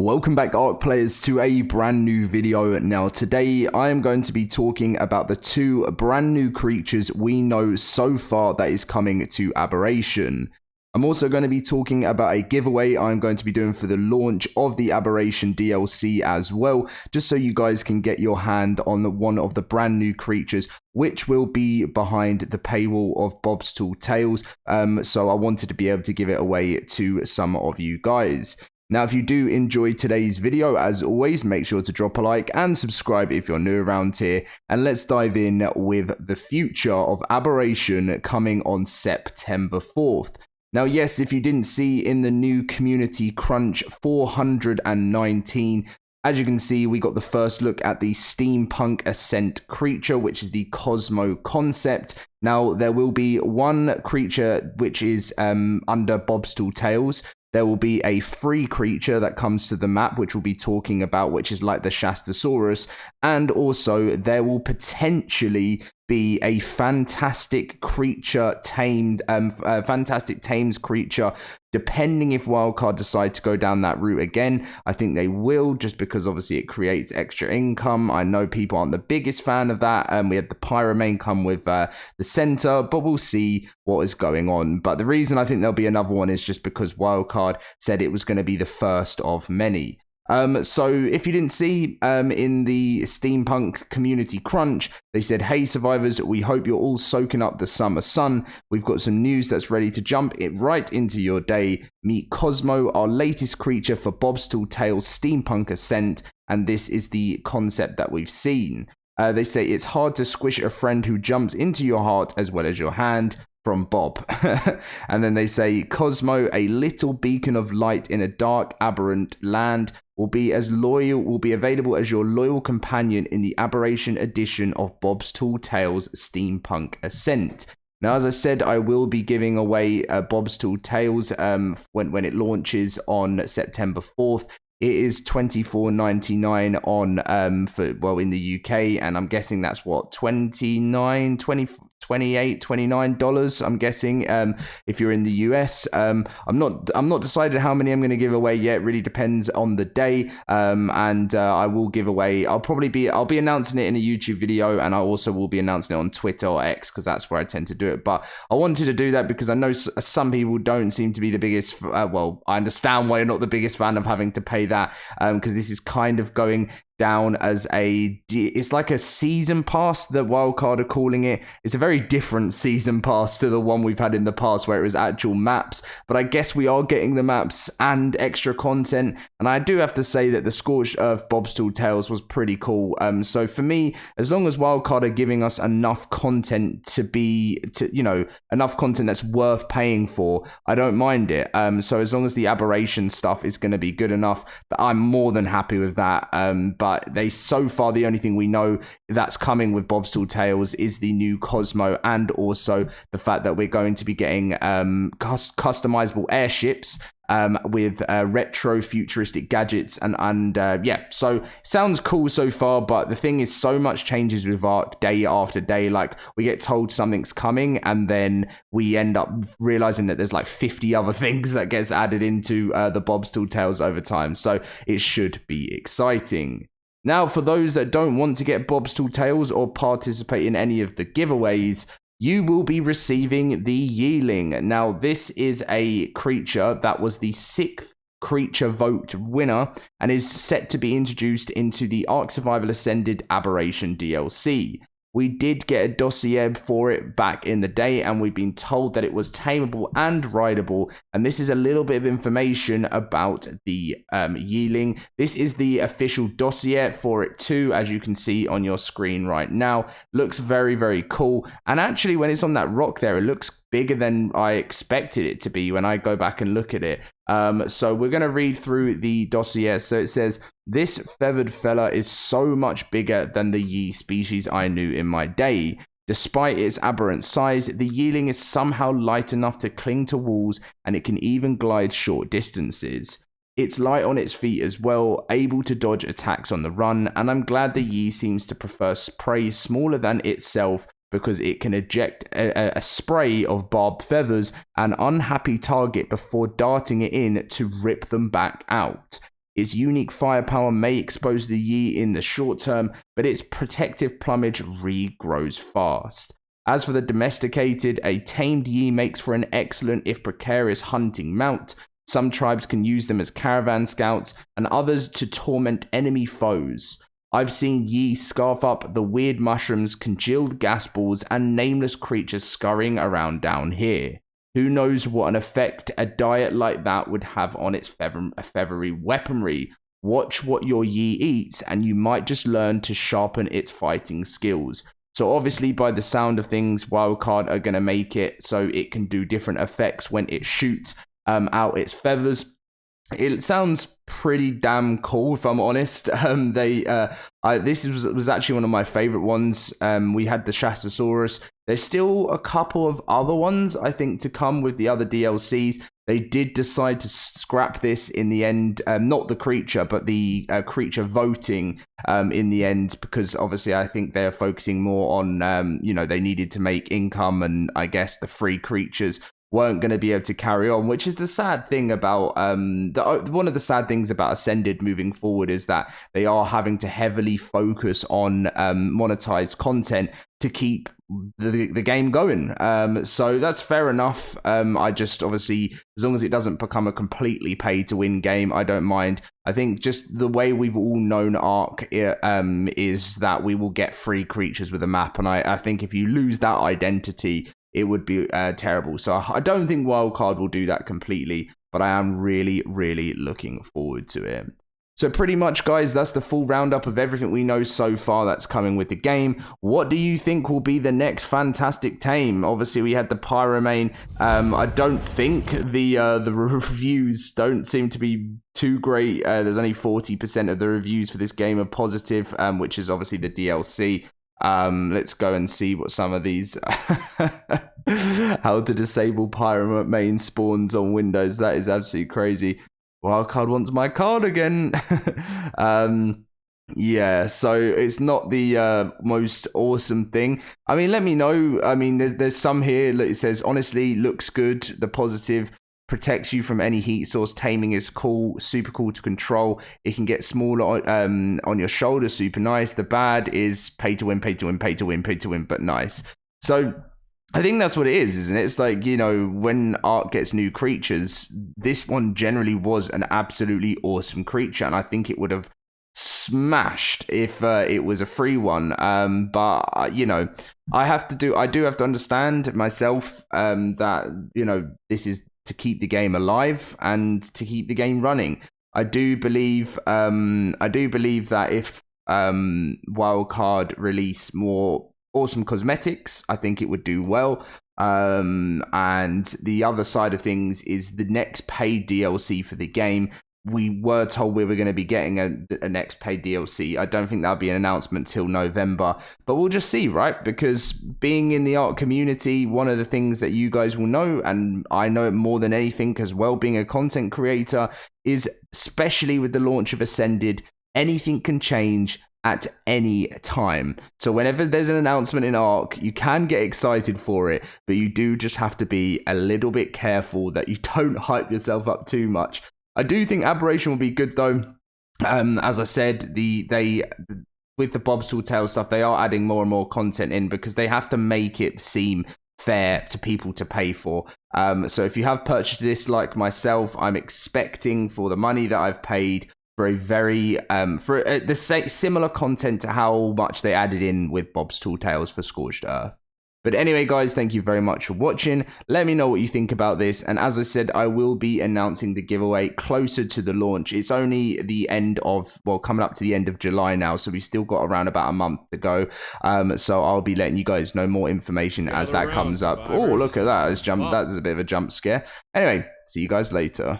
Welcome back, ARK players, to a brand new video. Now today I am going to be talking about the two brand new creatures we know so far that is coming to Aberration. I'm also going to be talking about a giveaway I'm going to be doing for the launch of the Aberration DLC as well, just so you guys can get your hand on one of the brand new creatures, which will be behind the paywall of Bob's Tall Tales. So I wanted to be able to give it away to some of you guys. Now, if you do enjoy today's video, as always, make sure to drop a like and subscribe if you're new around here. And let's dive in with the future of Aberration coming on September 4th. Now, yes, if you didn't see in the new Community Crunch 419, as you can see, we got the first look at the Steampunk Ascent creature, which is the Cosmo concept. Now, there will be one creature which is under Bob's Tall Tales. There will be a free creature that comes to the map, which we'll be talking about, which is like the Ceratosaurus. And also, there will potentially be a fantastic creature tamed, fantastic tames creature, depending if Wildcard decide to go down that route again. I think they will, just because obviously it creates extra income. I know people aren't the biggest fan of that. We had the Pyromane come with the center, but we'll see what is going on. But the reason I think there'll be another one is just because Wildcard said it was going to be the first of many. So if you didn't see in the Steampunk Community Crunch, they said, "Hey survivors, we hope you're all soaking up the summer sun. We've got some news that's ready to jump it right into your day. Meet Cosmo, our latest creature for Bob's Tall Tales Steampunk Ascent, and this is the concept that we've seen." They say it's hard to squish a friend who jumps into your heart as well as your hand. From Bob. And then they say, Cosmo, a little beacon of light in a dark, aberrant land, will be available as your loyal companion in the Aberration edition of Bob's Tall Tales Steampunk Ascent. Now, as I said, I will be giving away Bob's Tall Tales when it launches on September 4th. It is $24.99 on in the UK, and I'm guessing that's what, $29 I'm guessing if you're in the US. I'm not decided how many I'm going to give away yet. It really depends on the day. I will give away, I'll be announcing it in a YouTube video, and I also will be announcing it on Twitter or X, because that's where I tend to do it. But I wanted to do that because I know some people don't seem to be the biggest, I understand why you're not the biggest fan of having to pay that, because this is kind of going down as it's like a season pass that Wildcard are calling it. It's a very different season pass to the one we've had in the past where it was actual maps, but I guess we are getting the maps and extra content. And I do have to say that the Scorched Earth Bob's Tall Tales was pretty cool. So for me, as long as Wildcard are giving us enough content enough content that's worth paying for, I don't mind it. So as long as the Aberration stuff is going to be good enough, I'm more than happy with that. But so far the only thing we know that's coming with Bob's Tall Tales is the new Cosmo, and also the fact that we're going to be getting customizable airships with retro futuristic gadgets and so sounds cool so far. But the thing is, so much changes with ARK day after day. Like, we get told something's coming, and then we end up realizing that there's like 50 other things that gets added into the Bob's Tall Tales over time. So it should be exciting. Now, for those that don't want to get Bob's Tall Tales or participate in any of the giveaways, you will be receiving the Yearling. Now, this is a creature that was the 6th creature vote winner and is set to be introduced into the ARK Survival Ascended Aberration DLC. We did get a dossier for it back in the day, and we've been told that it was tameable and rideable. And this is a little bit of information about the Yearling. This is the official dossier for it too, as you can see on your screen right now. Looks very, very cool. And actually, when it's on that rock there, it looks bigger than I expected it to be when I go back and look at it. So we're going to read through the dossier. So it says, "This feathered fella is so much bigger than the Yi species I knew in my day. Despite its aberrant size, the Yearling is somehow light enough to cling to walls, and it can even glide short distances. It's light on its feet as well, able to dodge attacks on the run, and I'm glad the Yi seems to prefer prey smaller than itself, because it can eject a spray of barbed feathers an unhappy target before darting it in to rip them back out. Its unique firepower may expose the Yi in the short term, but its protective plumage regrows fast. As for the domesticated, a tamed Yi makes for an excellent if precarious hunting mount. Some tribes can use them as caravan scouts, and others to torment enemy foes. I've seen Yi scarf up the weird mushrooms, congealed gas balls, and nameless creatures scurrying around down here. Who knows what an effect a diet like that would have on its feathery weaponry. Watch what your Yi eats, and you might just learn to sharpen its fighting skills. So obviously, by the sound of things, Wildcard are going to make it so it can do different effects when it shoots out its feathers. It sounds pretty damn cool, if I'm honest. This was actually one of my favorite ones. We had the Ceratosaurus. There's still a couple of other ones, I think, to come with the other DLCs. They did decide to scrap this in the end, not the creature, but the creature voting in the end, because obviously I think they're focusing more on, they needed to make income, and I guess the free creatures weren't going to be able to carry on, which is the sad thing about one of the sad things about Ascended moving forward is that they are having to heavily focus on monetized content to keep the game going. So that's fair enough. I just obviously, as long as it doesn't become a completely pay to win game, I don't mind. I think just the way we've all known ARK is that we will get free creatures with a map, and I think if you lose that identity, it would be terrible. So I don't think Wildcard will do that completely, but I am really, really looking forward to it. So pretty much, guys, that's the full roundup of everything we know so far that's coming with the game. What do you think will be the next fantastic tame? Obviously, we had the Pyromane. I don't think the reviews don't seem to be too great. There's only 40% of the reviews for this game are positive, which is obviously the DLC. Let's go and see what some of these how to disable Pyromane spawns on Windows. That is absolutely crazy. Wildcard wants my card again. Yeah, so it's not the most awesome thing. I mean, let me know. I mean, there's some here that it says, honestly, looks good. The positive protects you from any heat source. Taming is cool, super cool to control. It can get smaller on your shoulders, super nice. The bad is pay to win, but nice. So I think that's what it is, isn't it? It's like, when ARK gets new creatures, this one generally was an absolutely awesome creature, and I think it would have smashed if it was a free one. But I do have to understand myself that this is to keep the game alive and to keep the game running. I do believe that if Wildcard release more awesome cosmetics, I think it would do well. And the other side of things is the next paid DLC for the game. We were told we were going to be getting a next paid DLC. I don't think that'll be an announcement till November, but we'll just see, right? Because being in the ARK community, one of the things that you guys will know, and I know it more than anything as well, being a content creator, is especially with the launch of Ascended, anything can change at any time. So whenever there's an announcement in ARK, you can get excited for it, but you do just have to be a little bit careful that you don't hype yourself up too much. I do think Aberration will be good though. As I said, with the Bob's Tale stuff, they are adding more and more content in because they have to make it seem fair to people to pay for. So if you have purchased this like myself, I'm expecting for the money that I've paid for a very similar content to how much they added in with Bob's Tall Tales for Scorched Earth. But anyway, guys, thank you very much for watching. Let me know what you think about this. And as I said, I will be announcing the giveaway closer to the launch. It's only coming up to the end of July now, so we've still got around about a month to go. So I'll be letting you guys know more information as that comes up. Oh, look at that. That's a bit of a jump scare. Anyway, see you guys later.